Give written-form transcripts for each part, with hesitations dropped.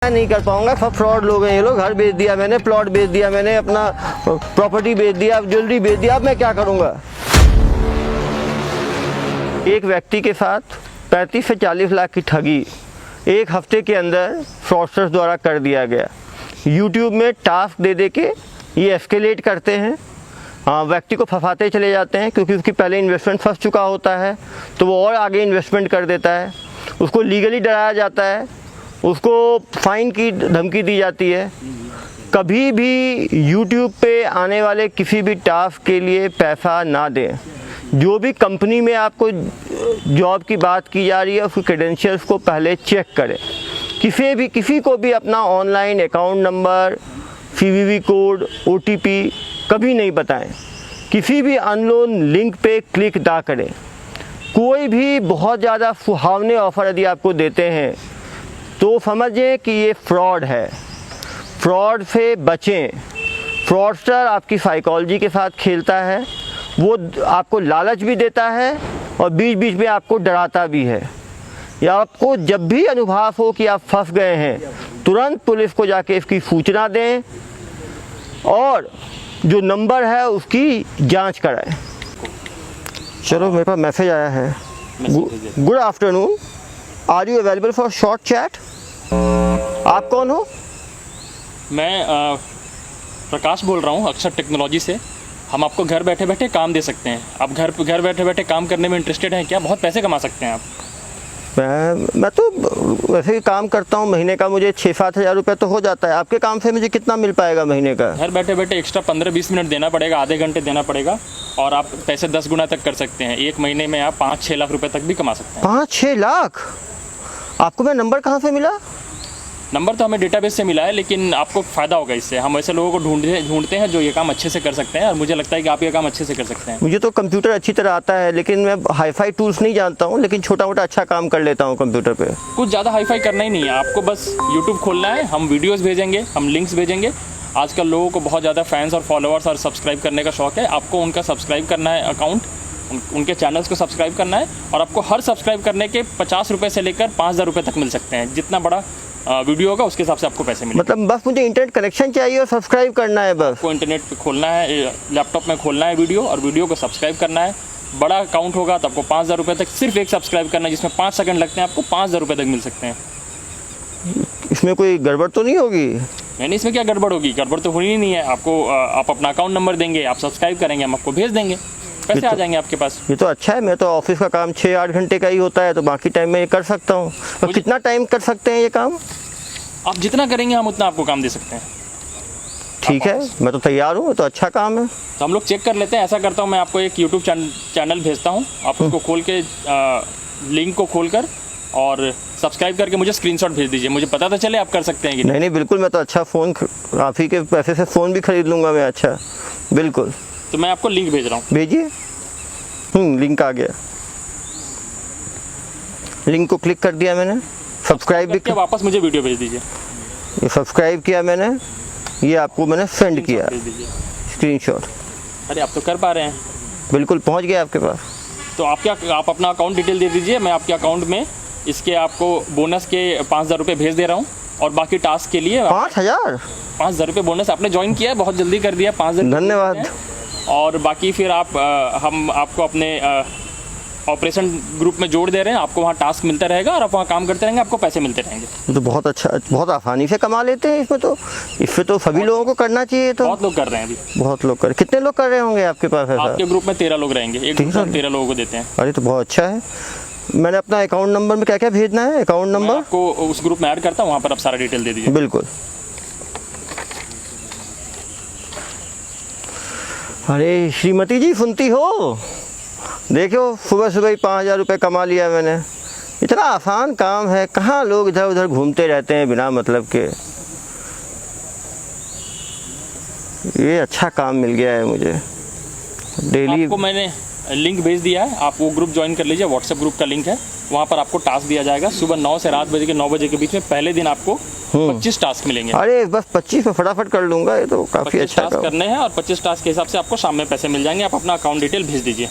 मैं नहीं कर पाऊंगा, सब फ्रॉड लोग हैं ये लोग। घर बेच दिया मैंने, प्लॉट बेच दिया मैंने, अपना प्रॉपर्टी बेच दिया, ज्वेलरी बेच दिया, अब मैं क्या करूंगा। एक व्यक्ति के साथ 35 से 40 लाख की ठगी एक हफ्ते के अंदर फ्रॉडस्टर्स द्वारा कर दिया गया। यूट्यूब में टास्क दे दे के ये एस्केलेट करते हैं, व्यक्ति को फंसाते चले जाते हैं, क्योंकि उसकी पहले इन्वेस्टमेंट फंस चुका होता है तो वो और आगे इन्वेस्टमेंट कर देता है। उसको लीगली डराया जाता है, उसको फाइन की धमकी दी जाती है। कभी भी यूट्यूब पे आने वाले किसी भी टास्क के लिए पैसा ना दें। जो भी कंपनी में आपको जॉब की बात की जा रही है उसके क्रेडेंशियल्स को पहले चेक करें। किसी को भी अपना online account number, CVV code, OTP कभी नहीं बताएं। किसी भी अननोन लिंक पे क्लिक ना करें। कोई भी बहुत ज़्यादा सुहावने ऑफ़र यदि आपको देते हैं तो समझें कि ये फ्रॉड है। फ्रॉड से बचें। फ्रॉडस्टर आपकी साइकोलॉजी के साथ खेलता है, वो आपको लालच भी देता है और बीच बीच में आपको डराता भी है। या आपको जब भी अनुभव हो कि आप फंस गए हैं, तुरंत पुलिस को जाके इसकी सूचना दें और जो नंबर है उसकी जांच कराएं। चलो, मेरे पास मैसेज आया है। Good afternoon, are you available for short chat? आप कौन हो? मैं प्रकाश बोल रहा हूँ अक्षर टेक्नोलॉजी से। हम आपको घर बैठे बैठे काम दे सकते हैं। आप घर बैठे बैठे काम करने में इंटरेस्टेड हैं क्या? बहुत पैसे कमा सकते हैं आप। मैं तो वैसे ही काम करता हूँ, महीने का मुझे 6-7 हज़ार रुपये तो हो जाता है। आपके काम से मुझे कितना मिल पाएगा महीने का? घर बैठे बैठे एक्स्ट्रा 15-20 मिनट देना पड़ेगा, आधे घंटे देना पड़ेगा और आप पैसे 10 गुना तक कर सकते हैं। एक महीने में आप 5-6 लाख रुपए तक भी कमा सकते हैं। 5-6 लाख? आपको मेरा नंबर कहाँ से मिला? नंबर तो हमें डेटाबेस से मिला है, लेकिन आपको फ़ायदा होगा इससे। हम ऐसे लोगों को ढूंढते हैं जो ये काम अच्छे से कर सकते हैं और मुझे लगता है कि आप ये काम अच्छे से कर सकते हैं। मुझे तो कंप्यूटर अच्छी तरह आता है, लेकिन मैं हाईफाई टूल्स नहीं जानता हूँ, लेकिन छोटा मोटा अच्छा काम कर लेता हूँ कंप्यूटर पे। कुछ ज़्यादा हाईफाई करना ही नहीं है आपको, बस यूट्यूब खोलना है, हम वीडियोज़ भेजेंगे, हम लिंक्स भेजेंगे। आजकल लोगों को बहुत ज़्यादा फैंस और फॉलोअर्स और सब्सक्राइब करने का शौक है। आपको उनका सब्सक्राइब करना है अकाउंट, उनके चैनल्स को सब्सक्राइब करना है और आपको हर सब्सक्राइब करने के 50 रुपये से लेकर 5,000 रुपये तक मिल सकते हैं। जितना बड़ा वीडियो होगा उसके हिसाब से आपको पैसे मिलेंगे। मतलब बस मुझे इंटरनेट कनेक्शन चाहिए और सब्सक्राइब करना है बस? आपको इंटरनेट पे खोलना है, लैपटॉप में खोलना है वीडियो और वीडियो को सब्सक्राइब करना है। बड़ा अकाउंट होगा तो आपको 5,000 रुपये तक सिर्फ एक सब्सक्राइब करना है, जिसमें 5 सेकंड लगते हैं, आपको 5,000 रुपये तक मिल सकते हैं। इसमें कोई गड़बड़ तो नहीं होगी? नहीं, इसमें क्या गड़बड़ होगी? गड़बड़ तो होनी ही नहीं है। आपको आप अपना अकाउंट नंबर देंगे, आप सब्सक्राइब करेंगे, हम आपको भेज देंगे, पैसे आ जाएंगे आपके पास। ये तो अच्छा है। मैं तो ऑफिस का काम 6-8 घंटे का ही होता है, तो बाकी टाइम में ये कर सकता हूँ। तो कितना टाइम कर सकते हैं ये काम? आप जितना करेंगे हम उतना आपको काम दे सकते हैं। ठीक है, मैं तो तैयार हूँ, तो अच्छा काम है। तो हम लोग चेक कर लेते हैं। ऐसा करता हूँ, मैं आपको एक यूट्यूब चैनल भेजता हूँ, आप उसको खोल के लिंक को खोलकर और सब्सक्राइब करके मुझे स्क्रीनशॉट भेज दीजिए। मुझे पता तो चले आप कर सकते हैं कि नहीं। बिल्कुल, मैं तो अच्छा फ़ोन, आप ही के पैसे से फ़ोन भी खरीद लूँगा मैं। अच्छा, बिल्कुल। तो मैं आपको लिंक भेज रहा हूँ, भेजिए। लिंक आ गया। लिंक को क्लिक कर दिया मैंने, सब्सक्राइब भी किया। वापस मुझे वीडियो भेज दीजिए। ये सब्सक्राइब किया मैंने, ये आपको मैंने सेंड किया स्क्रीनशॉट। अरे आप तो कर पा रहे हैं। बिल्कुल पहुंच गया आपके पास। तो आप अपना अकाउंट डिटेल दे दीजिए, मैं आपके अकाउंट में इसके आपको बोनस के 5,000 रुपये भेज दे रहा हूँ और बाकी टास्क के लिए 5,000 रुपये बोनस आपने ज्वाइन किया है, बहुत जल्दी कर दिया। 5,000 धन्यवाद। और बाकी फिर हम आपको अपने ऑपरेशन ग्रुप में जोड़ दे रहे हैं। आपको वहाँ टास्क मिलता रहेगा और आप वहाँ काम करते रहेंगे, आपको पैसे मिलते रहेंगे। तो बहुत अच्छा, बहुत आसानी से कमा लेते हैं इसमें तो सभी लोगों को करना चाहिए। तो बहुत लोग कर रहे हैं अभी। बहुत लोग कर, कितने लोग कर रहे होंगे आपके पास? आपके ग्रुप में 13 लोग रहेंगे, एक ग्रुप में 13 लोगों को देते हैं। अरे तो बहुत अच्छा है। मैंने अपना अकाउंट नंबर में क्या क्या भेजना है? अकाउंट नंबर आपको उस ग्रुप में ऐड करता हूँ, वहाँ पर आप सारा डिटेल दे दीजिए। बिल्कुल। अरे श्रीमती जी, सुनती हो? देखो, सुबह सुबह ही 5,000 रुपये कमा लिया मैंने। इतना आसान काम है, कहाँ लोग इधर उधर घूमते रहते हैं बिना मतलब के। ये अच्छा काम मिल गया है मुझे। डेली आपको मैंने लिंक भेज दिया है, आप वो ग्रुप ज्वाइन कर लीजिए। व्हाट्सएप ग्रुप का लिंक है, वहाँ पर आपको टास्क दिया जाएगा। सुबह 9 से रात बजे के 9 बजे के बीच में पहले दिन आपको 25 टास्क मिलेंगे। अरे बस 25 में फटाफट कर लूँगा, ये तो काफ़ी अच्छा टास्क करने हैं और 25 टास्क के हिसाब से आपको शाम में पैसे मिल जाएंगे। आप अपना अकाउंट डिटेल भेज दीजिए।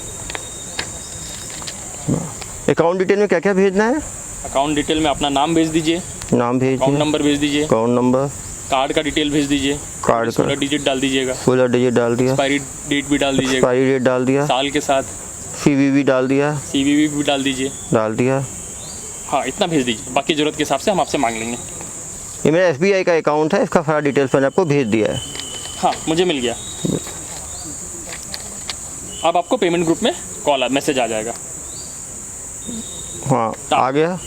अकाउंट डिटेल में क्या क्या भेजना है? अकाउंट डिटेल में अपना नाम भेज दीजिए, नाम भेज अकाउंट दिया, नंबर भेज दीजिए, अकाउंट नंबर, कार्ड का डिटेल भेज दीजिए, कार्ड का 16 डिजिट डाल दीजिएगा, 16 डिजिट डाल दिया, एक्सपायरी डेट भी डाल दीजिएगा, एक्सपायरी डेट डाल दिया, साल के साथ CVV डाल दिया, CVV भी डाल दीजिए। डाल दिया। हाँ, इतना भेज दीजिए, बाकी ज़रूरत के हिसाब से हम आपसे मांग लेंगे। ये मेरा SBI का अकाउंट है, इसका सारा डिटेल्स मैंने आपको भेज दिया है। हाँ, मुझे मिल गया। अब आपको पेमेंट ग्रुप में मैसेज आ जाएगा। हाँ, आ गया।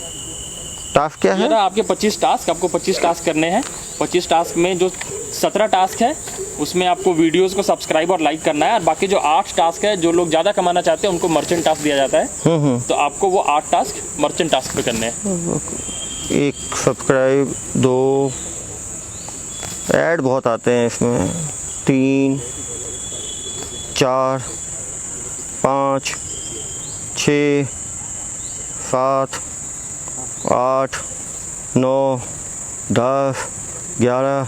टास्क क्या ये है? रहा आपके 25 टास्क, आपको 25 टास्क करने हैं। 25 टास्क में जो 17 टास्क है उसमें आपको वीडियोस को सब्सक्राइब और लाइक करना है, और बाकी जो 8 टास्क है, जो लोग ज़्यादा कमाना चाहते हैं उनको मर्चेंट टास्क दिया जाता है, तो आपको वो 8 टास्क मर्चेंट टास्क पे करने हैं। 1 सब्सक्राइब, 2 ऐड बहुत आते हैं इसमें, 3 4 5 6 7 8 9 10 11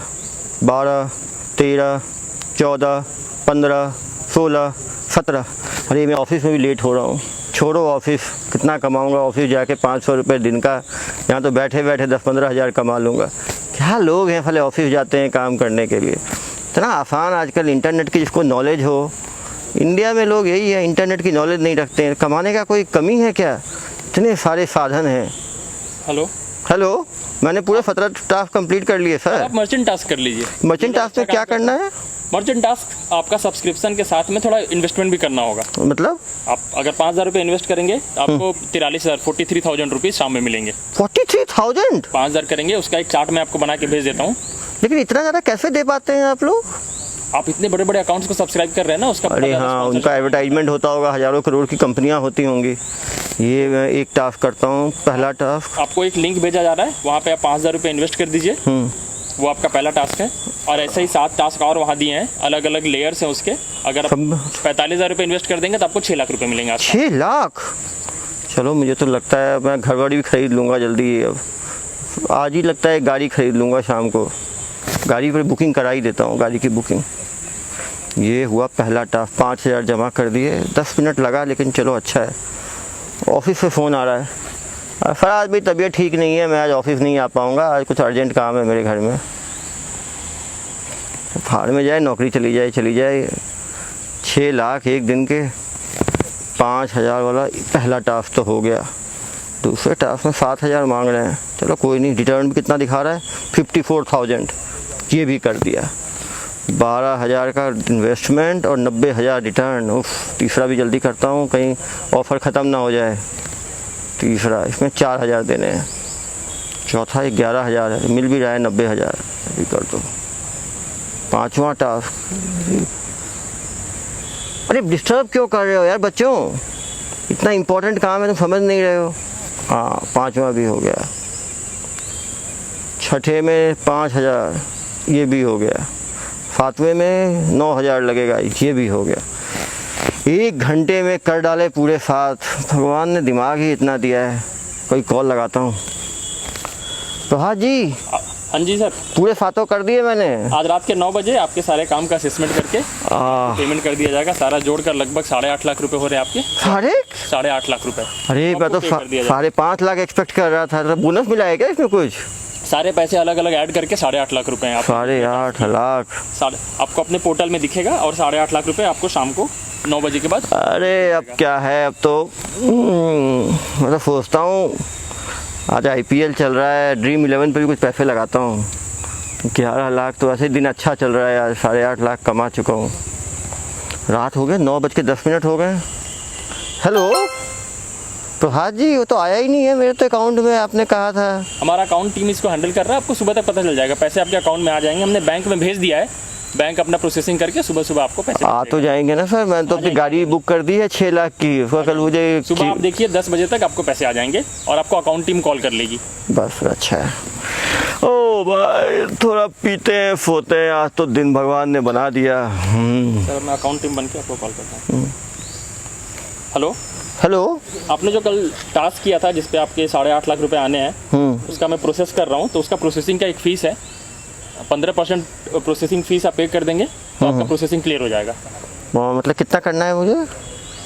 12 13 14 15 16 17। अरे मैं ऑफिस में भी लेट हो रहा हूँ। छोड़ो ऑफिस, कितना कमाऊँगा ऑफिस जाके 500 रुपये दिन का, यहाँ तो बैठे बैठे 10-15 हज़ार कमा लूँगा। क्या लोग हैं भले ऑफिस जाते हैं काम करने के लिए। इतना आसान आजकल इंटरनेट की जिसको नॉलेज हो। इंडिया में लोग यही है, इंटरनेट की नॉलेज नहीं रखते हैं। कमाने का कोई कमी है क्या? इतने सारे साधन हैं। हेलो, मैंने पूरे 17 टास्क कंप्लीट कर लिए सर। आप मर्चेंट टास्क कर लीजिए। मर्चेंट टास्क में क्या करना है? मर्चेंट टास्क आपका सब्सक्रिप्शन के साथ में थोड़ा इन्वेस्टमेंट भी करना होगा। मतलब आप अगर 5,000 रुपये इन्वेस्ट करेंगे तो आपको 43,000 रुपीज़ शाम में मिलेंगे। 43,000? 5,000 करेंगे, उसका एक चार्ट मैं आपको बना के भेज देता हूँ। लेकिन इतना ज़्यादा कैसे दे पाते हैं आप लोग? आप इतने बड़े बड़े अकाउंट्स को सब्सक्राइब कर रहे हैं ना, उसका अरे हाँ, उनका एडवर्टाइजमेंट होता होगा, हज़ारों करोड़ की कंपनियां होती होंगी। ये मैं एक टास्क करता हूँ, पहला टास्क। आपको एक लिंक भेजा जा रहा है, वहाँ पे आप 5,000 रुपये इन्वेस्ट कर दीजिए। वो आपका पहला टास्क है, और ऐसे ही 7 टास्क और वहाँ दिए हैं, अलग अलग लेयर्स हैं उसके। अगर आप 45,000 रुपये इन्वेस्ट कर देंगे तो आपको 6 लाख रुपये मिलेंगे। 6 लाख? चलो, मुझे तो लगता है मैं घर वाड़ी भी खरीद लूँगा जल्दी। अब आज ही लगता है गाड़ी खरीद लूँगा शाम को। गाड़ी पर बुकिंग करा ही देता हूँ, गाड़ी की बुकिंग। ये हुआ पहला टास्क, 5,000 जमा कर दिए। 10 मिनट लगा, लेकिन चलो अच्छा है। ऑफिस से फ़ोन आ रहा है, सर आज मेरी तबीयत ठीक नहीं है, मैं आज ऑफिस नहीं आ पाऊँगा, आज कुछ अर्जेंट काम है मेरे घर में। फाड़ में जाए, नौकरी चली जाए। 6 लाख एक दिन के। 5,000 वाला पहला टास्क तो हो गया। दूसरे टास्क में 7,000 मांग रहे हैं। चलो कोई नहीं, रिटर्न भी कितना दिखा रहा है, 54,000। ये भी कर दिया। 12,000 का इन्वेस्टमेंट और 90,000 रिटर्न। उफ, तीसरा भी जल्दी करता हूँ, कहीं ऑफ़र ख़त्म ना हो जाए। तीसरा, इसमें 4,000 देने हैं। चौथा 11,000 है, मिल भी रहा है 90,000। अभी कर दो। 5वां टास्क। अरे डिस्टर्ब क्यों कर रहे हो यार बच्चों, इतना इम्पोर्टेंट काम है, तुम समझ नहीं रहे हो। हाँ, 5वां भी हो गया। छठे में 5,000, ये भी हो गया। 7वें में 9,000 लगेगा, ये भी हो गया। 1 घंटे में कर डाले पूरे 7। भगवान ने दिमाग ही इतना दिया है। कोई कॉल लगाता हूँ। प्रभात जी। हाँ जी सर, पूरे 7 कर दिए मैंने। आज रात के 9 बजे आपके सारे काम का असेसमेंट करके पेमेंट कर दिया जाएगा। सारा जोड़कर लगभग 8.5 लाख रुपए हो रहे हैं आपके। 8.5 लाख रुपए। अरे मैं तो 5.5 लाख एक्सपेक्ट कर रहा था। बोनस मिला है क्या इसमें कुछ? सारे पैसे अलग अलग ऐड करके 8.5 लाख रुपए हैं। 8.5 लाख आपको अपने पोर्टल में दिखेगा, और 8.5 लाख रुपए आपको शाम को 9 बजे के बाद। अरे अब क्या है, अब तो मैं तो सोचता हूँ आज IPL चल रहा है, ड्रीम 11 पे भी कुछ पैसे लगाता हूँ। 11 लाख तो ऐसे दिन अच्छा चल रहा है। आज 8.5 लाख कमा चुका हूँ। रात हो गए, 9:10 हो गए। हेलो प्रभात जी, वो तो आया ही नहीं है मेरे तो अकाउंट में, आपने कहा था। हमारा अकाउंट टीम इसको हैंडल कर रहा है, आपको सुबह तक पता चल जाएगा। पैसे आपके अकाउंट में आ जाएंगे, हमने बैंक में भेज दिया है। बैंक अपना प्रोसेसिंग करके सुबह आपको पैसे आ तो जाएंगे ना सर। मैंने तो अपनी गाड़ी बुक कर दी है 6 लाख की। उसका कल मुझे सुबह आप देखिए 10 बजे तक आपको पैसे आ जाएंगे, और आपको अकाउंट टीम कॉल कर लेगी। बस अच्छा है। ओ भाई, थोड़ा पीते हैं सोते हैं, आज तो दिन भगवान ने बना दिया। सर मैं अकाउंट टीम बन के आपको कॉल करता हूँ। हेलो, आपने जो कल टास्क किया था जिसपे आपके 8.5 लाख रुपए आने हैं, उसका मैं प्रोसेस कर रहा हूँ। तो उसका प्रोसेसिंग का एक फ़ीस है, 15% प्रोसेसिंग फ़ीस आप पे कर देंगे तो आपका प्रोसेसिंग क्लियर हो जाएगा। मतलब कितना करना है मुझे?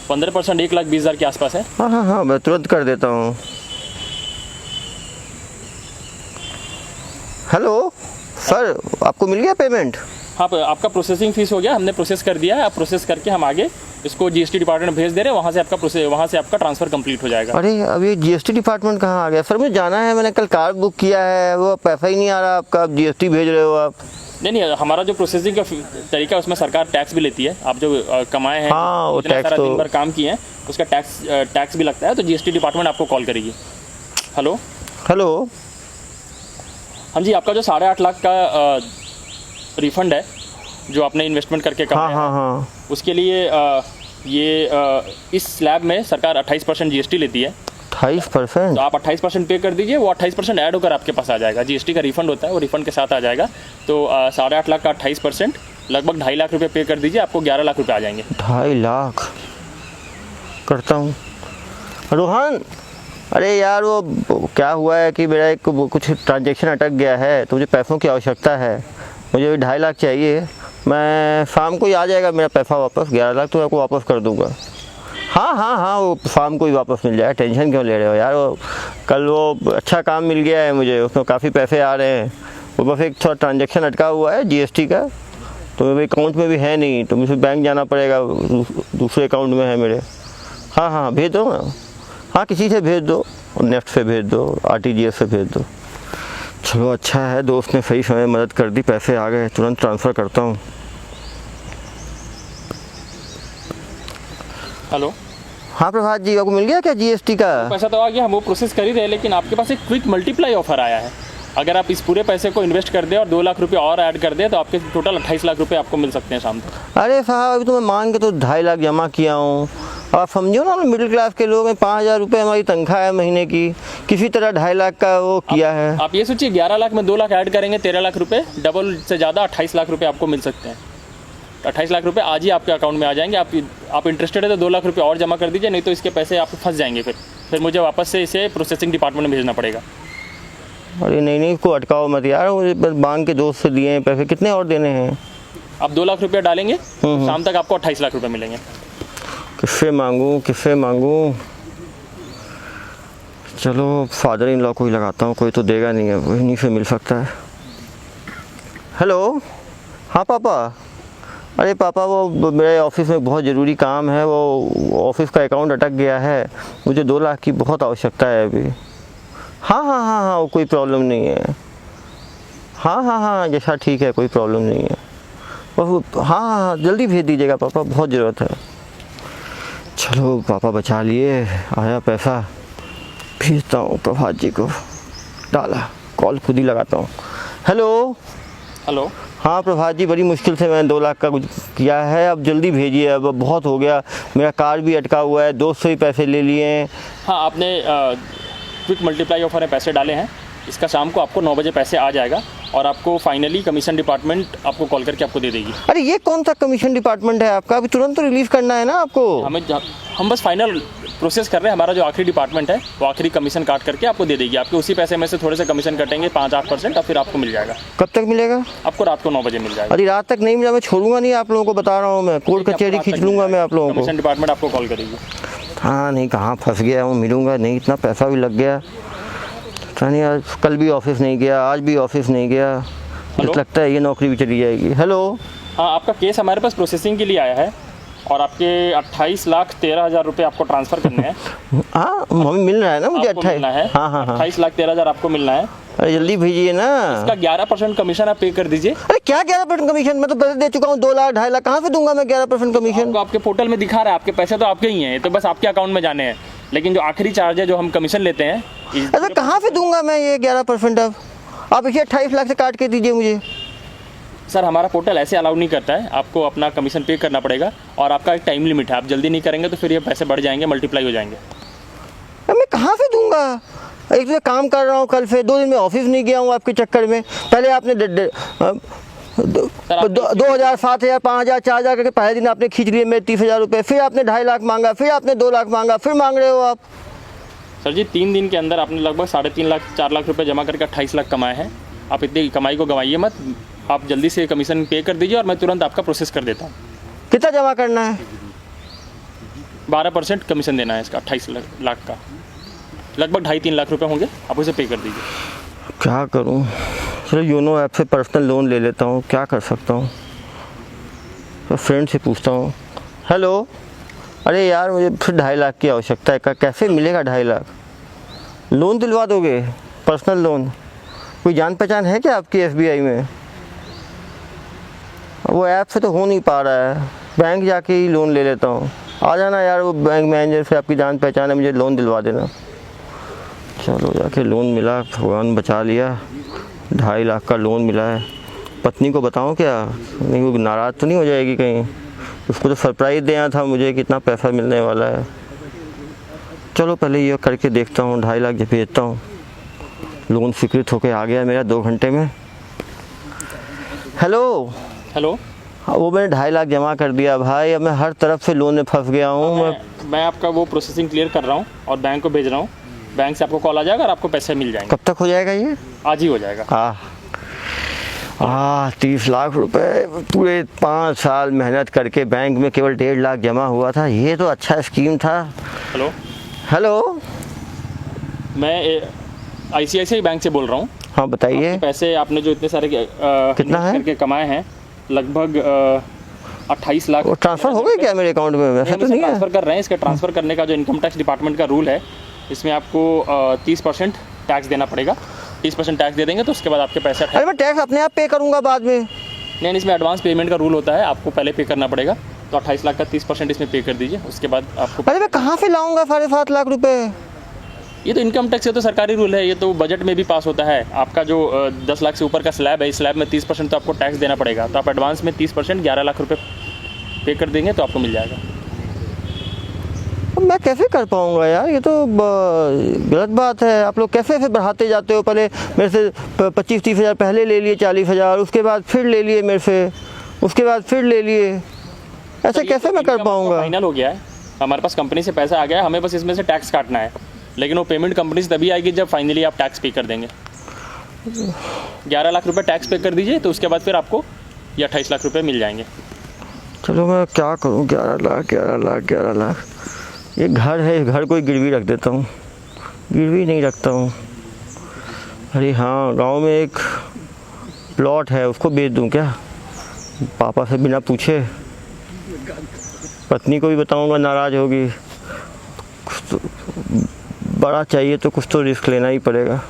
15%, 1,20,000 के आसपास है। हाँ, मैं तुरंत कर देता हूँ। हेलो सर, आपको मिल गया पेमेंट? हाँ, आपका प्रोसेसिंग फीस हो गया, हमने प्रोसेस कर दिया है। आप प्रोसेस करके हम आगे इसको जीएसटी डिपार्टमेंट में भेज दे रहे हैं, वहाँ से आपका ट्रांसफ़र कंप्लीट हो जाएगा। अरे अब ये जीएसटी डिपार्टमेंट कहाँ आ गया सर? मुझे जाना है, मैंने कल कार बुक किया है, वो पैसा ही नहीं आ रहा आपका, अब जीएसटी भेज रहे हो आप? नहीं, हमारा जो प्रोसेसिंग का तरीका है उसमें सरकार टैक्स भी लेती है। आप जो कमाए हैं, हाँ, वो इतना टैक्स सारा तो दिन भर काम किए हैं, उसका टैक्स भी लगता है, तो जीएसटी डिपार्टमेंट आपको कॉल करेगी। हेलो हेलो, हाँ जी, आपका जो 8.5 लाख का रिफंड है जो आपने इन्वेस्टमेंट करके कमाया हाँ है, हाँ हाँ, उसके लिए इस स्लैब में सरकार 28% जीएसटी लेती है। 28%? तो आप 28% पे कर दीजिए, वो 28% ऐड होकर आपके पास आ जाएगा। जीएसटी का रिफंड होता है, वो रिफंड के साथ आ जाएगा। तो 8.5 लाख का 28% लगभग 2.5 लाख रुपए पे कर दीजिए, आपको 11 लाख रुपए आ जाएंगे। 2.5 लाख करता हूँ। रोहन, अरे यार वो क्या हुआ है कि मेरा एक कुछ ट्रांजैक्शन अटक गया है, तो मुझे पैसों की आवश्यकता है, मुझे 2.5 लाख चाहिए। मैं शाम को ही आ जाएगा मेरा पैसा वापस, 11 लाख तो आपको वापस कर दूंगा। हाँ हाँ हाँ, वो शाम को ही वापस मिल जाएगा, टेंशन क्यों ले रहे हो यार? वो कल वो अच्छा काम मिल गया है मुझे, उसमें काफ़ी पैसे आ रहे हैं। वो बस एक थोड़ा ट्रांजैक्शन अटका हुआ है जीएसटी का, तो मेरे अकाउंट में भी है नहीं, तो मुझे बैंक जाना पड़ेगा, दूसरे अकाउंट में है मेरे। हाँ हाँ, भेज दो ना, हाँ किसी से भेज दो, नेफ्ट से भेज दो, आरटीजीएस से भेज दो। चलो अच्छा है, दोस्त ने सही समय मदद कर दी, पैसे आ गए, तुरंत ट्रांसफ़र करता हूँ। हेलो, हाँ प्रभात जी, आपको मिल गया क्या जीएसटी का? पैसा तो आ गया, हम वो प्रोसेस कर ही रहे हैं, लेकिन आपके पास एक क्विक मल्टीप्लाई ऑफर आया है। अगर आप इस पूरे पैसे को इन्वेस्ट कर दें और 2 लाख रुपए और ऐड कर दें, तो आपके टोटल 28 लाख रुपए आपको मिल सकते हैं शाम तक। अरे साहब, अभी तो मैं मांग के तो 2.5 लाख जमा किया हूँ। आप समझो ना, मिडिल क्लास के लोग हैं, 5,000 रुपये हमारी तनख्वाह है महीने की, किसी तरह 2.5 लाख का वो किया है। आप ये सोचिए, 11 लाख में 2 लाख ऐड करेंगे, 13 लाख रुपए, डबल से ज़्यादा 28 लाख रुपए आपको मिल सकते हैं। 28 लाख रुपए आज ही आपके अकाउंट में आ जाएंगे। आप इंटरेस्टेड है तो 2 लाख रुपए और जमा कर दीजिए, नहीं तो इसके पैसे आप फंस जाएंगे। फिर मुझे वापस से इसे प्रोसेसिंग डिपार्टमेंट में भेजना पड़ेगा। अरे नहीं, इसको अटकाओ मत यार, मुझे बस मांग के दोस्त से दिए हैं पैसे, कितने और देने हैं? आप 2 लाख रुपया डालेंगे, शाम तक आपको 28 लाख रुपए मिलेंगे। किससे मांगूँ? चलो फादर इन लॉ को ही लगाता हूँ, कोई तो देगा नहीं है, वहीं से मिल सकता है। हेलो, हाँ पापा। अरे पापा, वो मेरे ऑफिस में बहुत ज़रूरी काम है, वो ऑफिस का अकाउंट अटक गया है, मुझे 2 लाख की बहुत आवश्यकता है अभी। हाँ हाँ हाँ हाँ, वो कोई प्रॉब्लम नहीं है। हाँ हाँ हाँ, जैसा ठीक है, कोई प्रॉब्लम नहीं है। वो हाँ हाँ, जल्दी भेज दीजिएगा पापा, बहुत ज़रूरत है। चलो पापा बचा लिए, आया पैसा, भेजता हूँ प्रभात जी को, डाला, कॉल खुद ही लगाता हूँ। हेलो, हाँ प्रभात जी, बड़ी मुश्किल से मैंने 2 लाख का कुछ किया है, अब जल्दी भेजिए, अब बहुत हो गया, मेरा कार भी अटका हुआ है, दोस्त से ही पैसे ले लिए हैं। हाँ, आपने क्विक मल्टीप्लाई ऑफर में पैसे डाले हैं, इसका शाम को आपको 9 बजे पैसे आ जाएगा और आपको फाइनली कमीशन डिपार्टमेंट आपको कॉल करके आपको दे देगी। अरे ये कौन सा कमीशन डिपार्टमेंट है आपका? अभी तुरंत तो रिलीज़ करना है ना आपको। हम बस फाइनल प्रोसेस कर रहे हैं, हमारा जो आखिरी डिपार्टमेंट है वो आखिरी कमीशन काट करके आपको दे देगी। आपके उसी पैसे में से थोड़े से कमीशन कटेंगे, 5-8%, और फिर आपको मिल जाएगा। कब तक मिलेगा? आपको रात को 9 बजे मिल जाएगा। अरे रात तक नहीं मिला, मैं छोड़ूंगा नहीं आप लोगों को, बता रहा हूँ मैं, कोर्ट कचहरी खींच लूँगा मैं आप लोगों को। कमीशन डिपार्टमेंट आपको कॉल करेगी। हाँ नहीं, कहाँ फंस गया हूँ, मिलूँगा नहीं, इतना पैसा भी लग गया। नहीं, आज कल भी ऑफिस नहीं गया, आज भी ऑफिस नहीं गया, मुझे लगता है ये नौकरी भी चली जाएगी। हेलो, हाँ, आपका केस हमारे पास प्रोसेसिंग के लिए आया है और आपके 28,13,000 रुपये आपको ट्रांसफ़र करने हैं। हाँ मम्मी मिल रहा है ना मुझे? 28, हाँ हाँ हाँ, 28,13,000 आपको मिलना है। अरे जल्दी भेजिए ना। इसका 11% कमीशन आप पे कर दीजिए। अरे क्या 11% कमीशन? मैं तो पैसे दे चुका हूँ, 2 लाख 2.5 लाख, कहाँ से दूंगा मैं 11% कमीशन? आपको आपके पोर्टल में दिखा रहा है, आपके पैसे तो आपके ही हैं, तो बस आपके अकाउंट में जाने हैं, लेकिन जो आखिरी चार्ज है जो हम कमीशन लेते हैं। अरे कहाँ से दूंगा मैं ये 11%? अब आप इसे 28 लाख से काट के दीजिए मुझे। सर, हमारा पोर्टल ऐसे अलाउ नहीं करता है, आपको अपना कमीशन पे करना पड़ेगा और आपका एक टाइम लिमिट है, आप जल्दी नहीं करेंगे तो फिर ये पैसे बढ़ जाएंगे, मल्टीप्लाई हो जाएंगे। मैं कहाँ से दूंगा? एक तो काम कर रहा हूँ, कल से 2 दिन में ऑफिस नहीं गया हूँ आपके चक्कर में। पहले आपने 2,000, 7,000, 5,000, 4,000 करके पहले दिन आपने खींच लिए मेरे 30,000 रुपये, फिर आपने 2.5 लाख मांगा, फिर आपने 2 लाख मांगा, फिर मांग रहे हो आप। सर जी, 3 दिन के अंदर आपने लगभग 3.5 लाख 4 लाख रुपए जमा करके 28 लाख कमाए हैं। आप इतनी कमाई को गंवाइए मत, आप जल्दी से कमीशन पे कर दीजिए और मैं तुरंत आपका प्रोसेस कर देता हूँ। कितना जमा करना है? 12% कमीशन देना है इसका, 28 लाख का, लगभग 2.5-3 लाख रुपए होंगे, आप उसे पे कर दीजिए। क्या करूँ, चलो योनो ऐप से पर्सनल लोन ले लेता हूँ, क्या कर सकता हूँ। तो फ्रेंड से पूछता हूँ। हेलो, अरे यार मुझे फिर 2.5 लाख की आवश्यकता है, कैसे मिलेगा 2.5 लाख? लोन दिलवा दोगे पर्सनल लोन? कोई जान पहचान है क्या आपकी SBI में? वो ऐप से तो हो नहीं पा रहा है, बैंक जाके ही लोन ले लेता हूँ। आ जाना यार, वो बैंक मैनेजर से आपकी जान पहचान है, मुझे लोन दिलवा देना। चलो जाके लोन मिला, भगवान बचा लिया। 2.5 लाख का लोन मिला है। पत्नी को बताऊँ क्या? नहीं, वो नाराज़ तो नहीं हो जाएगी कहीं? उसको तो सरप्राइज़ देना था मुझे, कितना पैसा मिलने वाला है। चलो पहले ये करके देखता हूँ, 2.5 लाख भेजता हूँ। लोन स्वीकृत होके आ गया मेरा 2 घंटे में। हेलो, हेलो, वो मैंने 2.5 लाख जमा कर दिया भाई, अब मैं हर तरफ से लोन में फंस गया हूँ। मैं आपका वो प्रोसेसिंग क्लियर कर रहा हूँ और बैंक को भेज रहा हूँ। बैंक से आपको कॉल आ जाएगा और आपको पैसे मिल जाएंगे। कब तक हो जाएगा ये? आज ही हो जाएगा। 30 लाख रुपए पूरे 5 साल मेहनत करके बैंक में केवल 1.5 लाख जमा हुआ था। ये तो अच्छा स्कीम था। हेलो, हेलो, मैं ICICI बैंक से बोल रहा हूँ। हाँ बताइए। पैसे आपने जो इतने सारे कितना है करके कमाए हैं, लगभग 28 लाख। वो ट्रांसफ़र हो गए क्या मेरे अकाउंट में? वैसे तो नहीं है। ट्रांसफ़र कर रहे हैं। इसका ट्रांसफ़र करने का जो इनकम टैक्स डिपार्टमेंट का रूल है, इसमें आपको 30% टैक्स देना पड़ेगा। 30% टैक्स दे देंगे तो उसके बाद आपके पैसे। अरे मैं टैक्स अपने आप पे करूँगा बाद में। नहीं, इसमें एडवांस पेमेंट का रूल होता है, आपको पहले पे करना पड़ेगा। तो 28 लाख का 30% इसमें पे कर दीजिए, उसके बाद आपको। अरे मैं कहाँ से लाऊंगा 7.5 लाख रुपए? ये तो इनकम टैक्स है, तो सरकारी रूल है, ये तो बजट में भी पास होता है। आपका जो 10 लाख से ऊपर का स्लैब है, इस स्लैब में 30% तो आपको टैक्स देना पड़ेगा। तो आप एडवांस में 30% 11 लाख रुपये पे कर देंगे तो आपको मिल जाएगा। मैं कैसे कर पाऊंगा यार? ये तो गलत बात है। आप लोग कैसे फिर बढ़ाते जाते हो? पहले मेरे से 25-30 हज़ार पहले ले लिए, 40,000, उसके बाद फिर ले लिए मेरे से, उसके बाद फिर ले लिए। ऐसे कैसे मैं कर पाऊंगा? फाइनल हो गया है, हमारे पास कंपनी से पैसा आ गया है, हमें बस इसमें से टैक्स काटना है। लेकिन वो पेमेंट कंपनी से तभी आएगी जब फाइनली आप टैक्स पे कर देंगे। 11 लाख रुपए टैक्स पे कर दीजिए, तो उसके बाद फिर आपको ये 28 लाख रुपए मिल जाएंगे। चलो मैं क्या करूं? 11 लाख। ये घर है, घर कोई गिरवी रख देता हूँ। गिरवी नहीं रखता हूँ। अरे हाँ, गांव में एक प्लॉट है, उसको बेच दूँ क्या? पापा से बिना पूछे। पत्नी को भी बताऊँगा, नाराज़ होगी। बड़ा चाहिए तो कुछ तो रिस्क लेना ही पड़ेगा।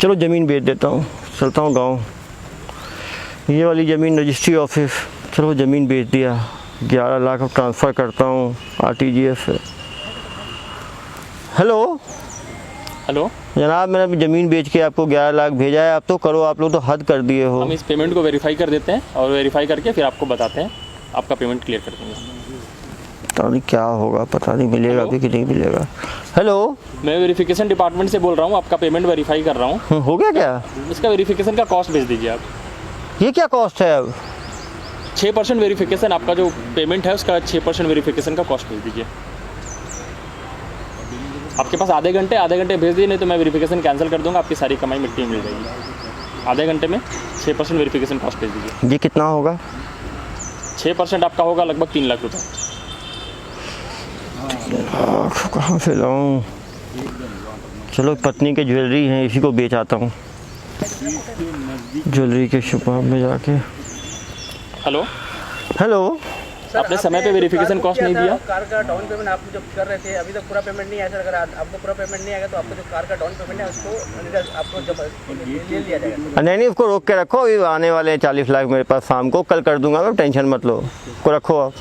चलो ज़मीन बेच देता हूँ, चलता हूँ गांव। ये वाली ज़मीन रजिस्ट्री ऑफिस। चलो ज़मीन बेच दिया, 11 लाख ट्रांसफ़र करता हूँ RTGS से। हेलो हेलो जनाब, मैंने ज़मीन बेच के आपको 11 लाख भेजा है। आप तो करो, आप लोग तो हद कर दिए हो। हम इस पेमेंट को वेरीफाई कर देते हैं और वेरीफाई करके फिर आपको बताते हैं, आपका पेमेंट क्लियर कर देंगे। पता नहीं क्या होगा, पता नहीं मिलेगा भी कि नहीं मिलेगा। हेलो, मैं वेरिफिकेशन डिपार्टमेंट से बोल रहा हूँ, आपका पेमेंट वेरीफाई कर रहा हूँ। हो गया क्या? इसका वेरिफिकेशन का कॉस्ट भेज दीजिए आप। ये क्या कॉस्ट है अब? 6% वेरिफिकेशन, आपका जो पेमेंट है उसका 6% वेरिफिकेशन का कॉस्ट भेज दीजिए। आपके पास आधे घंटे भेज दिए, नहीं तो मैं वेरिफिकेशन कैंसिल कर दूंगा, आपकी सारी कमाई मिट्टी में मिल जाएगी। आधे घंटे में 6% वेरिफिकेशन कॉस्ट भेज दीजिए। ये कितना होगा? 6% आपका होगा लगभग 3 लाख रुपये। कहाँ से लाऊं? चलो पत्नी के ज्वेलरी हैं, इसी को बेच आता हूँ ज्वेलरी के शॉप में जाके। हेलो हेलो, आपने समय पे वेरिफिकेशन कॉस्ट नहीं दिया। कार का डाउन पेमेंट आप जो कर रहे थे, अभी तक पूरा पेमेंट नहीं आया सर। अगर आपको पूरा पेमेंट नहीं आएगा तो आपको जो कार का डाउन पेमेंट है उसको आपको जब ले लिया जाएगा। नहीं उसको रोक के रखो, अभी आने वाले हैं 40 लाख मेरे पास, शाम को कल कर दूंगा मैं, टेंशन मत लो। उसको रखो,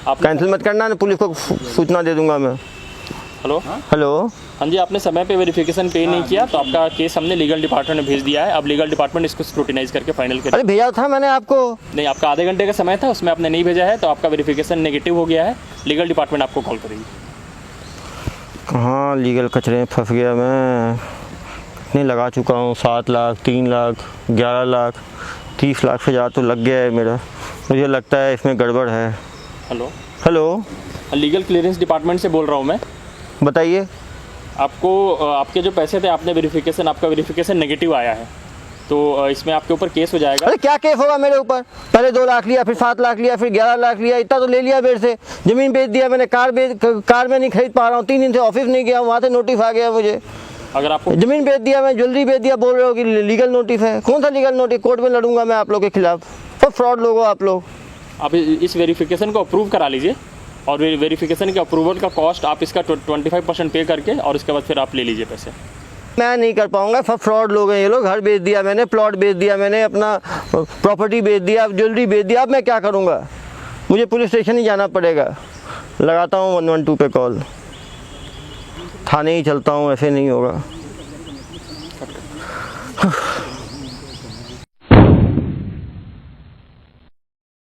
आप कैंसिल मत करना, ना पुलिस को सूचना दे दूंगा मैं। हेलो हेलो, हाँ जी, आपने समय पे वेरिफिकेशन पे नहीं किया तो आपका केस हमने लीगल डिपार्टमेंट में भेज दिया है। अब लीगल डिपार्टमेंट इसको स्क्रूटिनाइज करके फाइनल कर। अरे भेजा था मैंने आपको। नहीं, आपका आधे घंटे का समय था, उसमें आपने नहीं भेजा है, तो आपका वेरिफिकेशन नेगेटिव हो गया है। लीगल डिपार्टमेंट आपको कॉल करेगी। कहाँ लीगल कचरे में फंस गया मैं। कितने लगा चुका हूँ, 7 लाख, 3 लाख, 11 लाख, 30 लाख से ज़्यादा तो लग गया है मेरा। मुझे लगता है इसमें गड़बड़ है। Hello hello, legal clearance department से बोल रहा हूँ मैं। बताइए। आपको आपके जो पैसे थे, आपने वेरिफिकेशन, आपका वेरिफिकेशन नेगेटिव आया है, तो इसमें आपके ऊपर केस हो जाएगा। अरे क्या केस होगा मेरे ऊपर? पहले 2 लाख लिया, फिर 7 लाख लिया, फिर 11 लाख लिया, इतना तो ले लिया मेरे से। ज़मीन बेच दिया मैंने, कार में नहीं खरीद पा रहा हूँ। 3 दिन से ऑफिस नहीं गया, वहाँ से नोटिस आ गया मुझे। अगर आपको ज़मीन बेच दिया, मैं ज्वेलरी बेच दिया, बोल रहे हो कि लीगल नोटिस है। कौन सा लीगल नोटिस? कोर्ट में लड़ूंगा मैं आप लोग के खिलाफ। सब फ्रॉड लोग हो आप लोग। आप इस वेरिफिकेशन को अप्रूव करा लीजिए और वेरिफिकेशन के अप्रूवल का कॉस्ट आप इसका 25% पे करके और उसके बाद फिर आप ले लीजिए पैसे। मैं नहीं कर पाऊंगा, सब फ्रॉड लोग हैं ये लोग। घर बेच दिया मैंने, प्लॉट बेच दिया मैंने, अपना प्रॉपर्टी बेच दिया, ज्वेलरी बेच दिया। अब मैं क्या करूंगा? मुझे पुलिस स्टेशन ही जाना पड़ेगा। लगाता हूँ 112 पे कॉल, थाने ही चलता हूँ, ऐसे नहीं होगा।